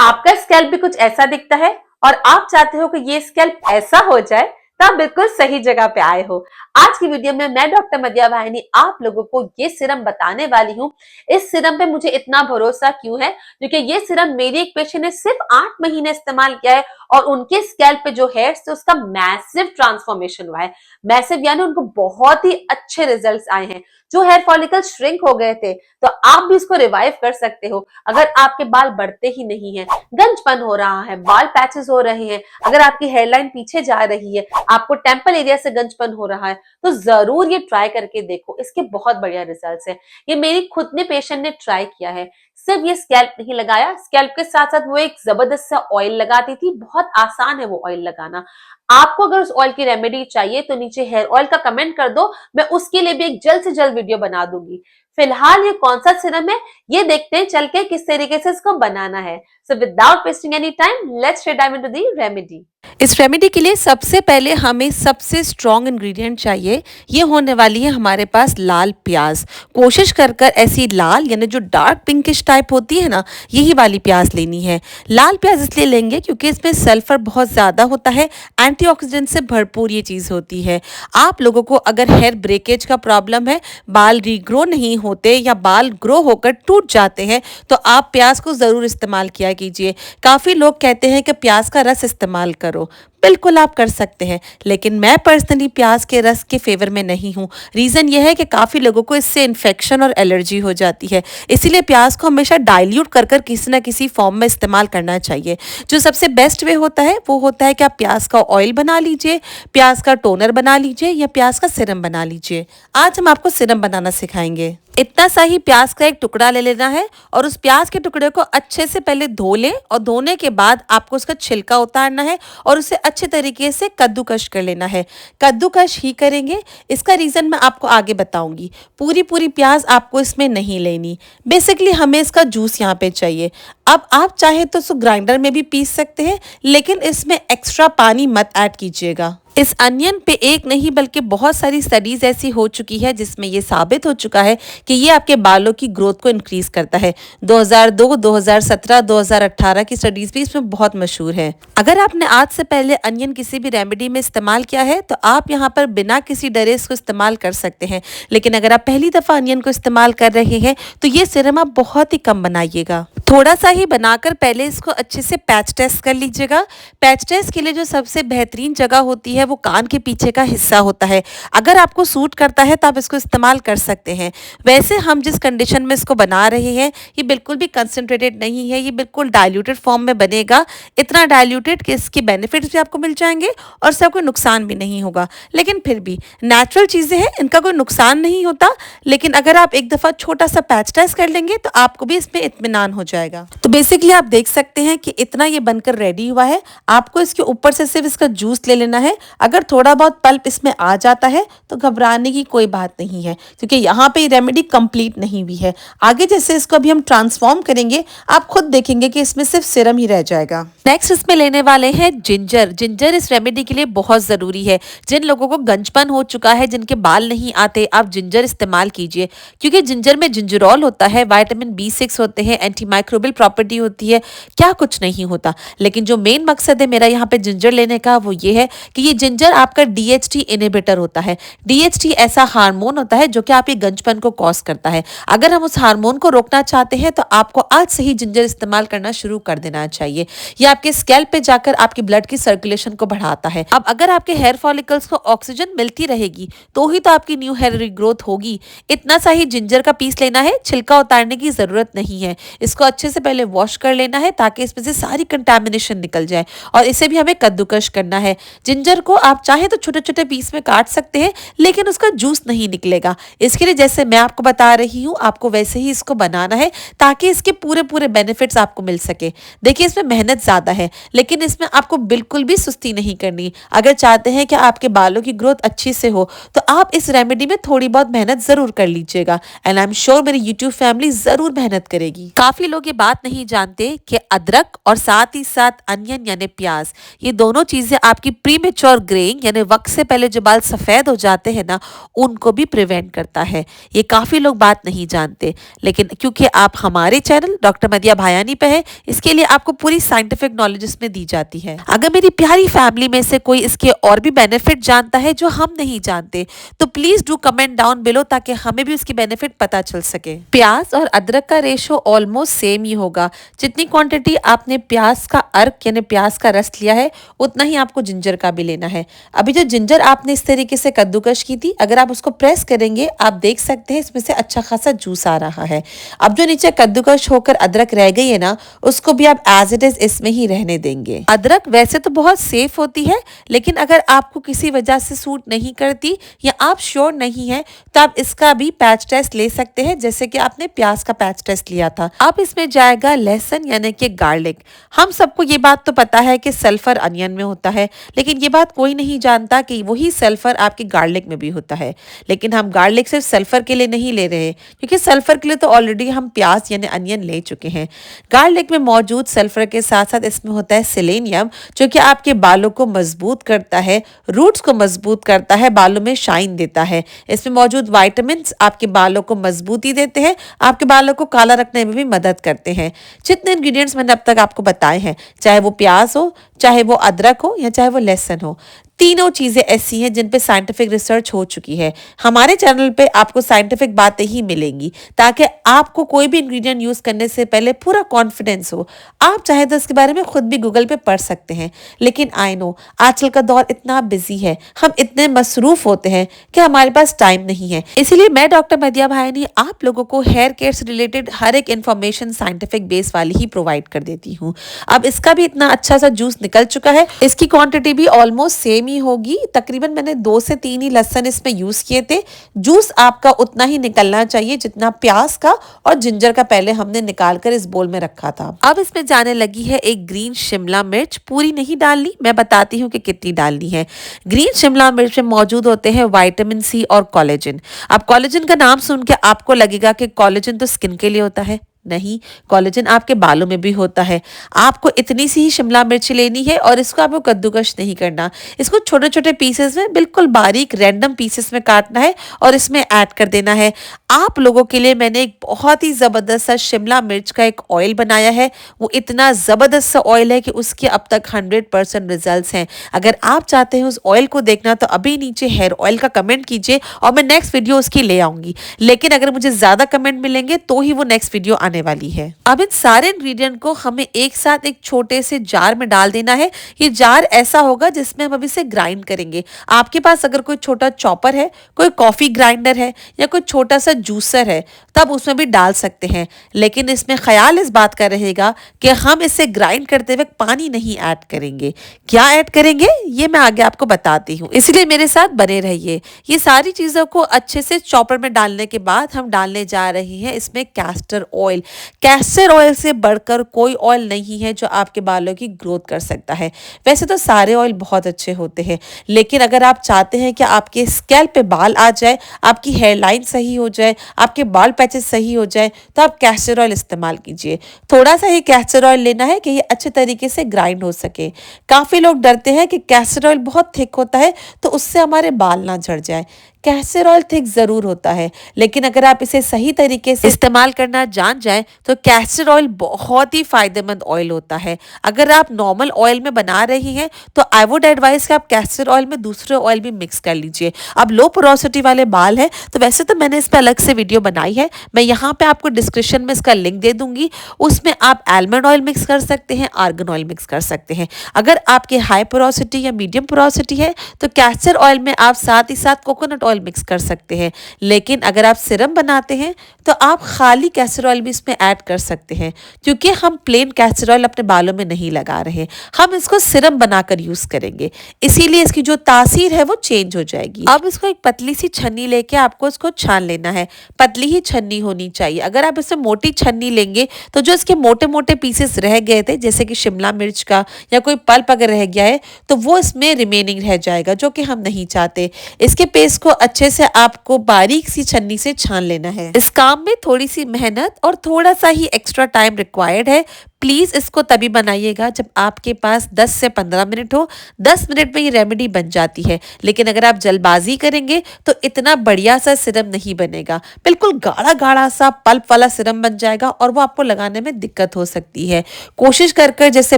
आपका स्कैल्प भी कुछ ऐसा दिखता है और आप चाहते हो कि ये स्कैल्प ऐसा हो जाए, तो आप बिल्कुल सही जगह पे आए हो। आज की वीडियो में मैं डॉक्टर मदिया भाईनी आप लोगों को ये सीरम बताने वाली हूँ। इस सीरम पे मुझे इतना भरोसा क्यों है, क्योंकि ये सीरम मेरी एक पेशेंट ने सिर्फ 8 महीने इस्तेमाल किया है और उनके स्कैल्प पे जो हेयर्स थे उसका मैसिव ट्रांसफॉर्मेशन हुआ है। मैसिव यानी उनको बहुत ही अच्छे रिजल्ट्स आए हैं। जो हेयर फॉलिकल श्रिंक हो गए थे, तो आप भी इसको रिवाइव कर सकते हो। अगर आपके बाल बढ़ते ही नहीं है, गंजपन हो रहा है, बाल पैचेस हो रहे हैं, अगर आपकी हेयरलाइन पीछे जा रही है, आपको टेम्पल एरिया से गंजपन हो रहा है, तो जरूर ये ट्राई करके देखो। इसके बहुत बढ़िया रिजल्ट्स हैं। ये मेरी खुद ने पेशेंट ने ट्राई किया है। सिर्फ ये स्कैल्प नहीं लगाया, स्कैल्प के साथ साथ वो एक जबरदस्त सा ऑयल लगाती थी। बहुत आसान है वो ऑयल लगाना। आपको अगर उस ऑयल की रेमेडी चाहिए तो नीचे हेयर ऑयल का कमेंट कर दो, मैं उसके लिए भी एक जल्द से जल्द वीडियो बना दूंगी। फिलहाल ये कौन सा सीरम है, ये देखते हैं चल के किस तरीके से इसको बनाना है। So without wasting any time, let's dive into the remedy. इस रेमेडी के लिए सबसे पहले हमें सबसे स्ट्रॉन्ग इंग्रेडिएंट चाहिए। ये होने वाली है हमारे पास लाल प्याज। कोशिश कर कर ऐसी लाल यानी जो डार्क पिंकिश टाइप होती है ना, यही वाली प्याज लेनी है। लाल प्याज इसलिए लेंगे क्योंकि इसमें सल्फर बहुत ज़्यादा होता है, एंटीऑक्सीडेंट से भरपूर ये चीज़ होती है। आप लोगों को अगर हेयर ब्रेकेज का प्रॉब्लम है, बाल रीग्रो नहीं होते या बाल ग्रो होकर टूट जाते हैं, तो आप प्याज को ज़रूर इस्तेमाल किया कीजिए। काफ़ी लोग कहते हैं कि प्याज का रस इस्तेमाल करो, बिल्कुल आप कर सकते हैं, लेकिन मैं पर्सनली प्याज के रस के फेवर में नहीं हूँ। रीज़न यह है कि काफ़ी लोगों को इससे इन्फेक्शन और एलर्जी हो जाती है। इसीलिए प्याज को हमेशा डाइल्यूट कर कर किसी ना किसी फॉर्म में इस्तेमाल करना चाहिए। जो सबसे बेस्ट वे होता है वो होता है कि आप प्याज का ऑयल बना लीजिए, प्याज का टोनर बना लीजिए या प्याज का सिरम बना लीजिए। आज हम आपको सिरम बनाना सिखाएंगे। इतना सा ही प्याज का एक टुकड़ा ले लेना है और उस प्याज के टुकड़े को अच्छे से पहले धो लें और धोने के बाद आपको उसका छिलका उतारना है और उसे अच्छे तरीके से कद्दूकश कर लेना है। कद्दूकश ही करेंगे, इसका रीज़न मैं आपको आगे बताऊंगी। पूरी पूरी प्याज आपको इसमें नहीं लेनी। बेसिकली हमें इसका जूस यहाँ पे चाहिए। अब आप चाहे तो उसको ग्राइंडर में भी पीस सकते हैं, लेकिन इसमें एक्स्ट्रा पानी मत ऐड कीजिएगा। इस अनियन पे एक नहीं बल्कि बहुत सारी स्टडीज़ ऐसी हो चुकी है जिसमें ये साबित हो चुका है कि ये आपके बालों की ग्रोथ को इंक्रीज़ करता है। 2002, 2017, 2018 की स्टडीज़ भी इसमें बहुत मशहूर है। अगर आपने आज से पहले अनियन किसी भी रेमेडी में इस्तेमाल किया है तो आप यहाँ पर बिना किसी डरे इसको इस्तेमाल कर सकते हैं, लेकिन अगर आप पहली दफ़ा अनियन को इस्तेमाल कर रहे हैं तो ये सिरम आप बहुत ही कम बनाइएगा। थोड़ा सा ही बनाकर पहले इसको अच्छे से पैच टेस्ट कर लीजिएगा। पैच टेस्ट के लिए जो सबसे बेहतरीन जगह होती है वो कान के पीछे का हिस्सा होता है। अगर आपको सूट करता है तो आप इसको इस्तेमाल कर सकते हैं। वैसे हम जिस कंडीशन में इसको बना रहे हैं ये बिल्कुल भी कंसनट्रेटेड नहीं है, ये बिल्कुल डाइल्यूटेड फॉर्म में बनेगा। इतना डाइल्यूटेड कि इसके बेनिफिट्स भी आपको मिल जाएंगे और इससे कोई नुकसान भी नहीं होगा। लेकिन फिर भी नेचुरल चीज़ें हैं, इनका कोई नुकसान नहीं होता। लेकिन अगर आप एक दफ़ा छोटा सा पैच टेस्ट कर लेंगे तो आपको भी इसमें इत्मीनान हो जाएगा। तो बेसिकली आप देख सकते हैं कि इतना ये बनकर रेडी हुआ है। आपको इसके ऊपर से सिर्फ इसका जूस ले लेना है। अगर थोड़ा बहुत पल्प इसमें आ जाता है तो घबराने की कोई बात नहीं है, क्योंकि यहाँ पे रेमेडी कंप्लीट नहीं हुई है। आगे जैसे इसको अभी हम ट्रांसफॉर्म करेंगे, आप खुद देखेंगे कि इसमें सिर्फ सिरम ही रह जाएगा। नेक्स्ट इसमें लेने वाले हैं जिंजर। जिंजर इस रेमेडी के लिए बहुत ज़रूरी है। जिन लोगों को गंजपन हो चुका है, जिनके बाल नहीं आते, आप जिंजर इस्तेमाल कीजिए, क्योंकि जिंजर में जिंजरॉल होता है, विटामिन B6 होते हैं, एंटी माइक्रोबियल प्रॉपर्टी होती है, क्या कुछ नहीं होता। लेकिन जो मेन मकसद है मेरा यहाँ पे जिंजर लेने का वो ये है कि ये जिंजर आपका DHT इनहिबिटर होता है। DHT ऐसा हार्मोन होता है जो कि आपके गंजपन को कॉज करता है। अगर हम उस हार्मोन को रोकना चाहते हैं तो आपको आज से ही जिंजर इस्तेमाल करना शुरू कर देना चाहिए। ये आपके स्कैल्प पे जाकर आपकी ब्लड की सर्कुलेशन को बढ़ाता है। अब अगर आपके हेयर फॉलिकल्स को ऑक्सीजन मिलती रहेगी तो ही तो आपकी न्यू हेयर रिग्रोथ होगी। इतना सा ही जिंजर का पीस लेना है, छिलका उतारने की जरूरत नहीं है। इसको अच्छे से पहले वॉश कर लेना है ताकि इसमें से सारी कंटामिनेशन निकल जाए, और इसे भी हमें कद्दूकश करना है। जिंजर को आप चाहे तो छोटे छोटे पीस में काट सकते हैं, लेकिन उसका जूस नहीं निकलेगा। इसके लिए जैसे मैं आपको बता रही हूँ आपको वैसे ही इसको बनाना है ताकि इसके पूरे पूरे बेनिफिट्स आपको मिल सके। देखिए इसमें मेहनत ज़्यादा है, लेकिन इसमें आपको बिल्कुल भी सुस्ती नहीं करनी। अगर चाहते हैं कि आपके बालों की ग्रोथ अच्छी से हो तो आप इस रेमेडी में थोड़ी बहुत मेहनत ज़रूर कर लीजिएगा, एंड आई एम श्योर मेरी यूट्यूब फैमिली ज़रूर मेहनत करेगी। काफ़ी लोग ये बात नहीं जानते कि अदरक और साथ ही साथ अनियन यानी प्याज, ये दोनों चीज़ें आपकी प्रीमेच्योर और ग्रेइंग यानी वक्त से पहले जो बाल सफ़ेद हो जाते हैं ना, उनको भी प्रिवेंट करता है। ये काफ़ी लोग बात नहीं जानते, लेकिन क्योंकि आप हमारे चैनल डॉक्टर मदिया भायानी पे है, इसके लिए आपको पूरी साइंटिफिक नॉलेज इसमें दी जाती है। अगर मेरी प्यारी फैमिली में से कोई इसके और भी बेनिफिट जानता है जो हम नहीं जानते, तो please do comment down below ताकि हमें भी उसकी बेनिफिट पता चल सके। प्याज और अदरक का रेशो ऑलमोस्ट सेम ही होगा। जितनी क्वांटिटी आपने प्याज का अर्क यानी प्याज का रस लिया है, उतना ही आपको जिंजर का भी लेना है। अभी जो जिंजर आपने इस तरीके से कद्दूकश की थी, अगर आप उसको प्रेस करेंगे आप देख सकते हैं इसमें से अच्छा खासा जूस आ रहा है। अब जो नीचे कद्दूकश होकर अदरक रह गई है ना, उसको भी आप एज इट इज इसमें ही रहने देंगे। अदरक वैसे तो बहुत सेफ होती है, लेकिन अगर आपको किसी वजह से सूट नहीं करती या आप श्योर नहीं है, तो आप इसका भी पैच टेस्ट ले सकते हैं, जैसे कि आपने प्याज का पैच टेस्ट लिया था। अब इसमें जाएगा लहसुन यानी कि गार्लिक। हम सबको ये बात तो पता है कि सल्फर अनियन में होता है, लेकिन ये बात कोई नहीं जानता कि वही सल्फर आपके गार्लिक में भी होता है। लेकिन हम गार्लिक सिर्फ सल्फर के लिए नहीं ले रहे, क्योंकि सल्फर के लिए तो ऑलरेडी हम प्याज यानी अनियन ले चुके हैं। गार्लिक में मौजूद सल्फर के साथ साथ इसमें होता है सेलेनियम, जो कि आपके बालों को मजबूत करता है, रूट्स को मजबूत करता है, बालों में शाइन देता है। इसमें मौजूद विटामिन्स आपके बालों को मजबूती देते हैं, आपके बालों को काला रखने में भी मदद करते हैं। जितने इंग्रेडिएंट्स मैंने अब तक आपको बताए हैं, चाहे वो प्याज हो, चाहे वो अदरक हो, या चाहे वो लहसुन हो, तीनों चीजें ऐसी हैं जिन पे साइंटिफिक रिसर्च हो चुकी है। हमारे चैनल पे आपको साइंटिफिक बातें ही मिलेंगी, ताकि आपको कोई भी इंग्रेडिएंट यूज करने से पहले पूरा कॉन्फिडेंस हो। आप चाहे तो इसके बारे में खुद भी गूगल पे पढ़ सकते हैं, लेकिन आई नो आजकल का दौर इतना बिजी है, हम इतने मसरूफ होते हैं कि हमारे पास टाइम नहीं है। इसलिए मैं डॉक्टर मदिया भायानी आप लोगों को हेयर केयर से रिलेटेड हर एक इन्फॉर्मेशन साइंटिफिक बेस वाली ही प्रोवाइड कर देती हूँ। अब इसका भी इतना अच्छा सा जूस निकल चुका है, इसकी क्वांटिटी भी ऑलमोस्ट सेम ही होगी। तकरीबन मैंने 2 से 3 ही लहसुन इसमें यूज किए थे। जूस आपका उतना ही निकलना चाहिए जितना प्याज का और जिंजर का पहले हमने निकाल कर इस बोल में रखा था। अब इसमें जाने लगी है एक ग्रीन शिमला मिर्च। पूरी नहीं डालनी, मैं बताती हूँ कि कितनी डालनी है। ग्रीन शिमला मिर्च में मौजूद होते हैं विटामिन सी और कोलेजन। अब कोलेजन का नाम सुन के आपको लगेगा कि कोलेजन तो स्किन के लिए होता है। नहीं, कोलेजन आपके बालों में भी होता है। आपको इतनी सी ही शिमला मिर्च लेनी है और इसको आपको कद्दूकश नहीं करना। इसको छोटे छोटे पीसेस में बिल्कुल बारीक रैंडम पीसेस में काटना है और इसमें ऐड कर देना है। आप लोगों के लिए मैंने एक बहुत ही ज़बरदस्त सा शिमला मिर्च का एक ऑयल बनाया है। वो इतना ज़बरदस्त सा ऑयल है कि उसके अब तक 100% रिजल्ट्स हैं। अगर आप चाहते हैं उस ऑयल को देखना, तो अभी नीचे हेयर ऑयल का कमेंट कीजिए और मैं नेक्स्ट वीडियो उसकी ले आऊँगी। लेकिन अगर मुझे ज़्यादा कमेंट मिलेंगे तो ही वो नेक्स्ट वीडियो आने वाली है। अब इन सारे इंग्रेडिएंट को हमें एक साथ एक छोटे से जार में डाल देना है। ये जार ऐसा होगा जिसमें हम अभी इसे ग्राइंड करेंगे। आपके पास अगर कोई छोटा चॉपर है, कोई कॉफी ग्राइंडर है, या कोई छोटा सा जूसर है, तब उसमें भी डाल सकते हैं। लेकिन इसमें ख्याल इस बात का रहेगा कि हम इसे ग्राइंड करते वक्त पानी नहीं ऐड करेंगे। क्या ऐड करेंगे ये मैं आगे आपको बताती हूँ, इसलिए मेरे साथ बने रहिए। ये सारी चीजों को अच्छे से चॉपर में डालने के बाद हम डालने जा रहे हैं इसमें कैस्टर ऑयल। कैस्टर ऑयल से बढ़कर कोई ऑयल नहीं है जो आपके बालों की ग्रोथ कर सकता है। वैसे तो सारे ऑयल बहुत अच्छे होते हैं, लेकिन अगर आप चाहते हैं कि आपके स्कैल्प पे बाल आ जाए, आपकी हेयरलाइन सही हो जाए, आपके बाल पैचेस सही हो जाए, तो आप कैस्टर ऑयल इस्तेमाल कीजिए। थोड़ा सा ही कैस्टर ऑयल लेना है कि ये अच्छे तरीके से ग्राइंड हो सके। काफ़ी लोग डरते हैं कि कैस्टर ऑयल बहुत थिक होता है तो उससे हमारे बाल ना झड़ जाए। कैस्टर ऑयल थिक ज़रूर होता है, लेकिन अगर आप इसे सही तरीके से इस्तेमाल करना जान जाए तो कैस्टर ऑयल बहुत ही फायदेमंद ऑयल होता है। अगर आप नॉर्मल ऑयल में बना रही हैं तो आई वुड एडवाइस कि आप कैस्टर ऑयल में दूसरे ऑयल भी मिक्स कर लीजिए। अब लो पोरोसिटी वाले बाल हैं तो वैसे तो मैंने इस पर अलग से वीडियो बनाई है, मैं यहाँ पे आपको डिस्क्रिप्शन में इसका लिंक दे दूंगी। उसमें आप आलमंड ऑयल मिक्स कर सकते हैं, आर्गन ऑयल मिक्स कर सकते हैं। अगर आपके हाई पोरोसिटी या मीडियम पोरोसिटी है तो कैस्टर ऑयल में आप साथ ही साथ कोकोनट ऑयल मिक्स कर सकते हैं। लेकिन अगर आप सिरम बनाते हैं तो आप खाली कैस्टर ऑयल भी इसमें ऐड कर सकते हैं, क्योंकि हम प्लेन कैस्टर ऑयल अपने बालों में नहीं लगा रहे, हम इसको सिरम बनाकर यूज करेंगे, इसीलिए इसकी जो तासीर है वो चेंज हो जाएगी। अब इसको एक पतली सी छन्नी लेके आपको इसको छान लेना है। पतली ही छन्नी होनी चाहिए। अगर आप इससे मोटी छन्नी लेंगे तो जो इसके मोटे मोटे पीसेस रह गए थे, जैसे कि शिमला मिर्च का या कोई पल्प अगर रह गया है, तो वो इसमें रिमेनिंग रह जाएगा, जो कि हम नहीं चाहते। इसके पेस्ट को अच्छे से आपको बारीक सी छन्नी से छान लेना है। इस काम में थोड़ी सी मेहनत और थोड़ा सा ही एक्स्ट्रा टाइम रिक्वायर्ड है, प्लीज इसको तभी बनाइएगा जब आपके पास 10 से 15 मिनट हो। 10 मिनट में ये रेमेडी बन जाती है, लेकिन अगर आप जल्दबाजी करेंगे तो इतना बढ़िया सा सिरम नहीं बनेगा। बिल्कुल गाढ़ा गाढ़ा सा पल्प वाला सिरम बन जाएगा और वो आपको लगाने में दिक्कत हो सकती है। कोशिश कर कर जैसे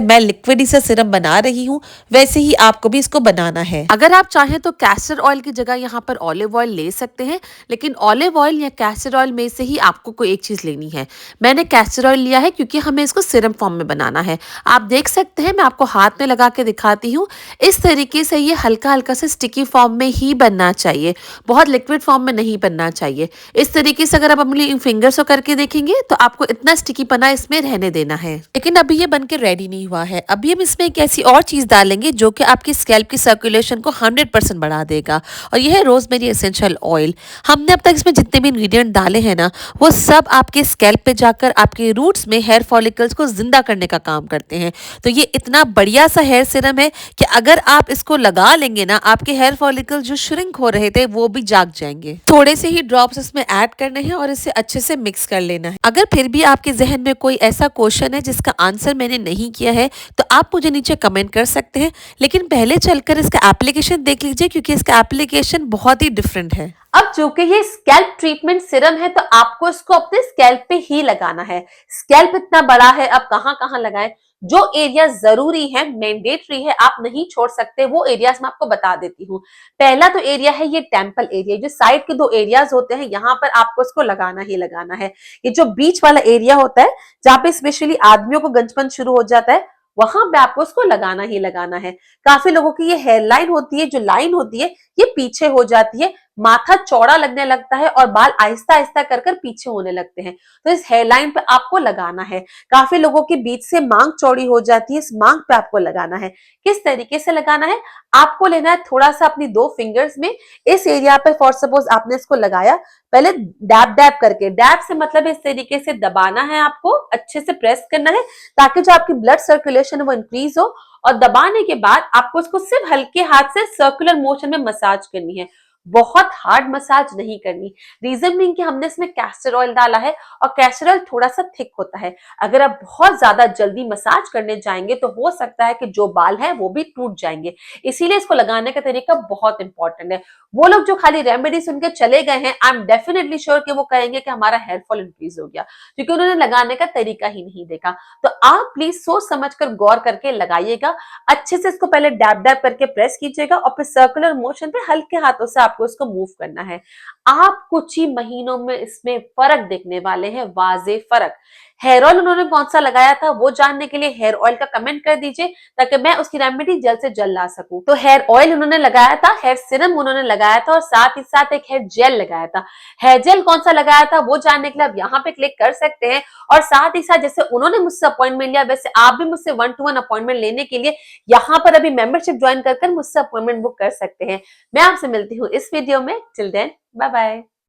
मैं लिक्विड सा सिरम बना रही हूँ वैसे ही आपको भी इसको बनाना है। अगर आप चाहें तो कैस्टर ऑयल की जगह यहाँ पर ऑलिव ऑयल ले सकते हैं, लेकिन ऑलिव ऑयल या कैस्टर ऑयल में से ही आपको कोई एक चीज लेनी है। मैंने कैस्टर ऑयल लिया है क्योंकि हमें इसको सिरम फॉर्म में बनाना है। आप देख सकते हैं, मैं आपको हाथ में लगा के दिखाती हूँ। इस तरीके से ये हल्का हल्का से स्टिकी फॉर्म में ही बनना चाहिए, बहुत लिक्विड फॉर्म में नहीं बनना चाहिए। इस तरीके से अगर आप अपनी फिंगर्स को करके देखेंगे तो आपको इतना स्टिकी पना इसमें रहने देना है। लेकिन अभी ये बनके रेडी नहीं हुआ है। अभी हम इसमें एक ऐसी और चीज डालेंगे जो कि आपकी स्कैल्प की सर्कुलेशन को 100% बढ़ा देगा, और यह है रोजमेरी एसेंशियल ऑयल। हमने अब तक इसमें जितने भी इंग्रेडिएंट डाले हैं ना, वो सब आपके स्कैल्प पे जाकर आपके रूट्स में हेयर फॉलिकल्स को जिंदा करने का काम करते हैं। तो ये इतना बढ़िया सा हेयर सीरम है कि अगर आप इसको लगा लेंगे ना, आपके हेयर फॉलिकल्स जो श्रिंक हो रहे थे वो भी जाग जाएंगे। थोड़े से ही ड्रॉप्स इसमें ऐड करने हैं और इसे अच्छे से मिक्स कर लेना है। अगर फिर भी आपके जहन में कोई ऐसा क्वेश्चन है जिसका आंसर मैंने नहीं किया है तो आप मुझे नीचे कमेंट कर सकते हैं, लेकिन पहले चलकर इसका एप्लीकेशन देख लीजिए क्योंकि इसका एप्लीकेशन बहुत ही डिफरेंट है। अब चूंकि ये स्कैल्प ट्रीटमेंट सिरम है तो आपको इसको अपने स्कैल्प पे ही लगाना है। स्कैल्प इतना बड़ा है, अब कहां कहां लगाएं, जो एरिया जरूरी है, मैंडेटरी है, आप नहीं छोड़ सकते, वो एरियाज मैं आपको बता देती हूँ। पहला तो एरिया है ये टेम्पल एरिया, जो साइड के 2 एरियाज होते हैं, यहाँ पर आपको इसको लगाना ही लगाना है। ये जो बीच वाला एरिया होता है जहाँ पे स्पेशली आदमियों को गंजपन शुरू हो जाता है, वहां पे आपको इसको लगाना ही लगाना है। काफी लोगों की ये हेयर लाइन होती है, जो लाइन होती है ये पीछे हो जाती है, माथा चौड़ा लगने लगता है और बाल आहिस्ता आहिस्ता कर कर पीछे होने लगते हैं। तो इस हेयर लाइन पे आपको लगाना है। काफी लोगों के बीच से मांग चौड़ी हो जाती है, इस मांग पे आपको लगाना है। किस तरीके से लगाना है, आपको लेना है थोड़ा सा अपनी 2 फिंगर्स में इस एरिया पे, फॉर सपोज आपने इसको लगाया, पहले डैब डैब करके, डैब से मतलब इस तरीके से दबाना है, आपको अच्छे से प्रेस करना है ताकि जो आपकी ब्लड सर्कुलेशन है वो इंक्रीज हो, और दबाने के बाद आपको इसको सिर्फ हल्के हाथ से सर्कुलर मोशन में मसाज करनी है, बहुत हार्ड मसाज नहीं करनी। रीजन बीइंग कि हमने इसमें कैस्टर ऑयल डाला है और कैस्टर ऑयल थोड़ा सा थिक होता है। अगर आप बहुत ज्यादा जल्दी मसाज करने जाएंगे तो हो सकता है कि जो बाल है वो भी टूट जाएंगे। इसीलिए इसको लगाने का तरीका बहुत इंपॉर्टेंट है। वो लोग जो खाली रेमेडी सुन के चले गए हैं, आई एम डेफिनेटली श्योर कि वो कहेंगे कि हमारा हेयर फॉल इंक्रीज हो गया, क्योंकि उन्होंने लगाने का तरीका ही नहीं देखा। तो आप प्लीज सोच समझ कर गौर करके लगाइएगा। अच्छे से इसको पहले डैब डैब करके प्रेस कीजिएगा और फिर सर्कुलर मोशन पे हल्के हाथों से आपको इसको मूव करना है। आप कुछ ही महीनों में इसमें फर्क देखने वाले हैं, वाजे फर्क। हेयर ऑयल उन्होंने कौन सा लगाया था वो जानने के लिए हेयर ऑयल का कमेंट कर दीजिए ताकि मैं उसकी रेमेडी जल्द से जल्द ला सकूं। तो हेयर ऑयल उन्होंने लगाया था, हेयर सीरम उन्होंने लगाया था और साथ ही साथ एक हेयर जेल लगाया था। हेयर जेल कौन सा लगाया था वो जानने के लिए आप यहाँ पे क्लिक कर सकते हैं, और साथ ही साथ जैसे उन्होंने मुझसे अपॉइंटमेंट लिया वैसे आप भी मुझसे 1-to-1 अपॉइंटमेंट लेने के लिए यहाँ पर अभी मेंबरशिप ज्वाइन कर मुझसे अपॉइंटमेंट बुक कर सकते हैं। मैं आपसे मिलती हूँ इस वीडियो में। Till then bye bye.